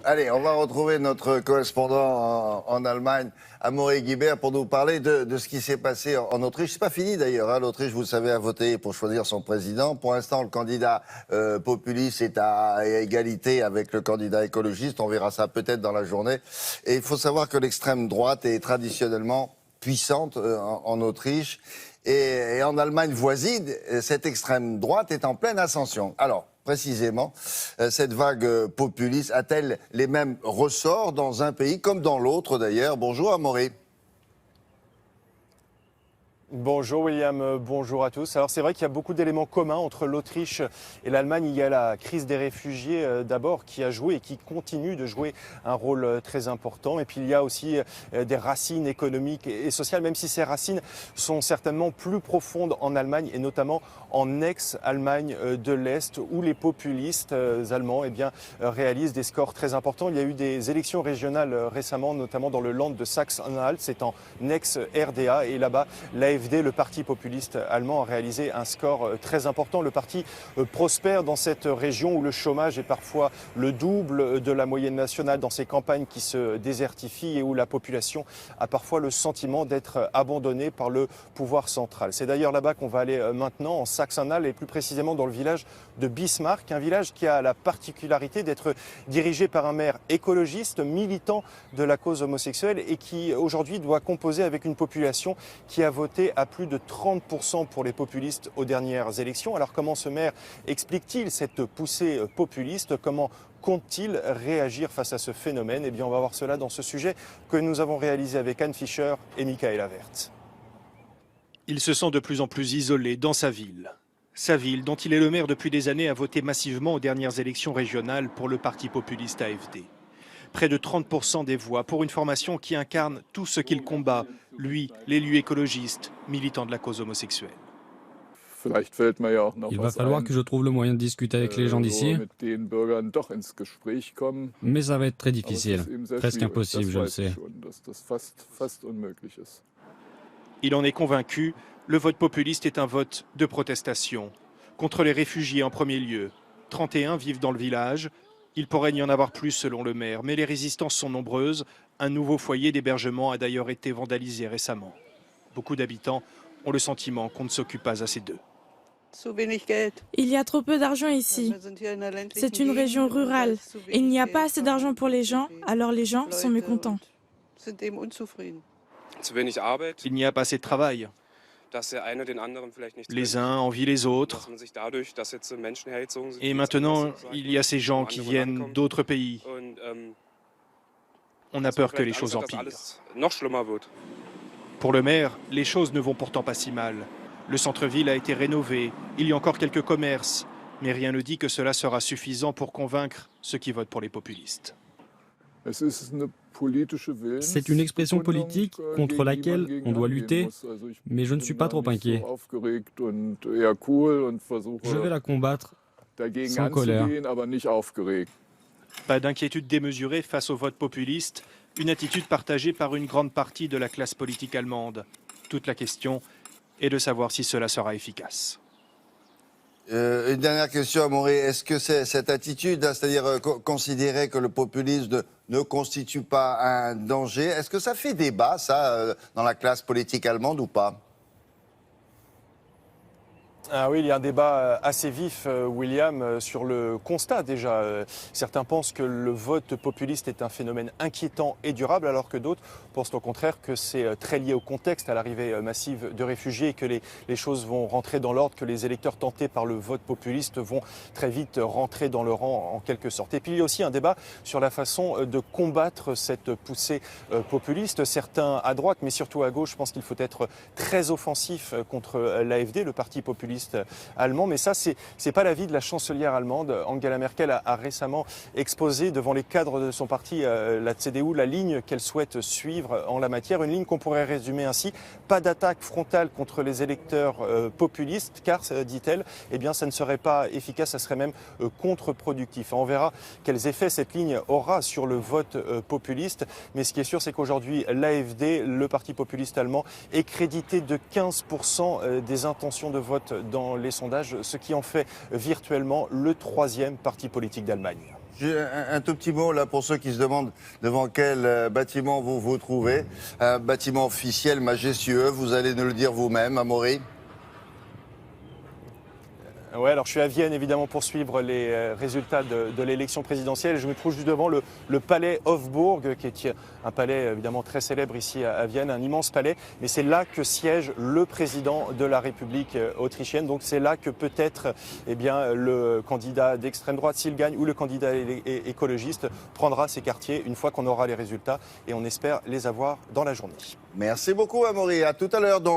Allez, on va retrouver notre correspondant en Allemagne, Amaury Guibert, pour nous parler de ce qui s'est passé en Autriche. C'est pas fini d'ailleurs, hein. L'Autriche, vous le savez, a voté pour choisir son président. Pour l'instant, le candidat populiste est à égalité avec le candidat écologiste. On verra ça peut-être dans la journée. Et il faut savoir que l'extrême droite est traditionnellement puissante en Autriche. Et en Allemagne voisine, cette extrême droite est en pleine ascension. Alors, précisément, cette vague populiste a-t-elle les mêmes ressorts dans un pays comme dans l'autre d'ailleurs? Bonjour Amaury. Bonjour William, bonjour à tous. Alors c'est vrai qu'il y a beaucoup d'éléments communs entre l'Autriche et l'Allemagne. Il y a la crise des réfugiés d'abord qui a joué et qui continue de jouer un rôle très important. Et puis il y a aussi des racines économiques et sociales, même si ces racines sont certainement plus profondes en Allemagne et notamment en ex-Allemagne de l'Est où les populistes allemands réalisent des scores très importants. Il y a eu des élections régionales récemment, notamment dans le Land de Sachsen-Anhalt, c'est en ex-RDA et là-bas l'AfD, le parti populiste allemand, a réalisé un score très important. Le parti prospère dans cette région où le chômage est parfois le double de la moyenne nationale, dans ces campagnes qui se désertifient et où la population a parfois le sentiment d'être abandonnée par le pouvoir central. C'est d'ailleurs là-bas qu'on va aller maintenant, en Sachsen-Anhalt et plus précisément dans le village de Bismarck, un village qui a la particularité d'être dirigé par un maire écologiste, militant de la cause homosexuelle et qui aujourd'hui doit composer avec une population qui a voté à plus de 30% pour les populistes aux dernières élections. Alors comment ce maire explique-t-il cette poussée populiste? Comment compte-t-il réagir face à ce phénomène? Eh bien, on va voir cela dans ce sujet que nous avons réalisé avec Anne Fischer et Michaela Werth. Il se sent de plus en plus isolé dans sa ville. Sa ville, dont il est le maire depuis des années, a voté massivement aux dernières élections régionales pour le parti populiste AfD. Près de 30% des voix pour une formation qui incarne tout ce qu'il combat, lui, l'élu écologiste, militant de la cause homosexuelle. Il va falloir que je trouve le moyen de discuter avec les gens d'ici, mais ça va être très difficile, presque impossible, je le sais. Il en est convaincu, le vote populiste est un vote de protestation. Contre les réfugiés en premier lieu. 31 vivent dans le village. Il pourrait y en avoir plus selon le maire, mais les résistances sont nombreuses. Un nouveau foyer d'hébergement a d'ailleurs été vandalisé récemment. Beaucoup d'habitants ont le sentiment qu'on ne s'occupe pas assez d'eux. Il y a trop peu d'argent ici. C'est une région rurale. Il n'y a pas assez d'argent pour les gens, alors les gens sont mécontents. Il n'y a pas assez de travail. Les uns envient les autres. Et maintenant, il y a ces gens qui viennent d'autres pays. On a peur que les choses empirent. Pour le maire, les choses ne vont pourtant pas si mal. Le centre-ville a été rénové, il y a encore quelques commerces, mais rien ne dit que cela sera suffisant pour convaincre ceux qui votent pour les populistes. C'est une expression politique contre laquelle on doit lutter, mais je ne suis pas trop inquiet. Je vais la combattre sans colère. Pas d'inquiétude démesurée face au vote populiste, une attitude partagée par une grande partie de la classe politique allemande. Toute la question est de savoir si cela sera efficace. Une dernière question, Amaury. Est-ce que cette attitude, c'est-à-dire considérer que le populisme ne constitue pas un danger, est-ce que ça fait débat, ça, dans la classe politique allemande ou pas? Ah oui, il y a un débat assez vif, William, sur le constat déjà. Certains pensent que le vote populiste est un phénomène inquiétant et durable, alors que d'autres pensent au contraire que c'est très lié au contexte, à l'arrivée massive de réfugiés, et que les choses vont rentrer dans l'ordre, que les électeurs tentés par le vote populiste vont très vite rentrer dans le rang en quelque sorte. Et puis il y a aussi un débat sur la façon de combattre cette poussée populiste. Certains à droite, mais surtout à gauche, pensent qu'il faut être très offensif contre l'AfD, le parti populiste allemand, mais ça c'est pas l'avis de la chancelière allemande. Angela Merkel a récemment exposé devant les cadres de son parti, la CDU, la ligne qu'elle souhaite suivre en la matière, une ligne qu'on pourrait résumer ainsi: pas d'attaque frontale contre les électeurs populistes, car, dit-elle, eh bien ça ne serait pas efficace, ça serait même contre-productif. On verra quels effets cette ligne aura sur le vote populiste, mais ce qui est sûr, c'est qu'aujourd'hui l'AfD, le parti populiste allemand, est crédité de 15% des intentions de vote dans les sondages, ce qui en fait virtuellement le troisième parti politique d'Allemagne. J'ai un tout petit mot là pour ceux qui se demandent devant quel bâtiment vous vous trouvez. Un bâtiment officiel majestueux, vous allez nous le dire vous-même, Amaury. Ouais, alors je suis à Vienne évidemment pour suivre les résultats de l'élection présidentielle. Je me trouve juste devant le palais Hofburg, qui est un palais évidemment très célèbre ici à Vienne, un immense palais. Mais c'est là que siège le président de la République autrichienne. Donc c'est là que peut-être le candidat d'extrême droite, s'il gagne, ou le candidat écologiste prendra ses quartiers une fois qu'on aura les résultats. Et on espère les avoir dans la journée. Merci beaucoup, Amaury. À tout à l'heure donc.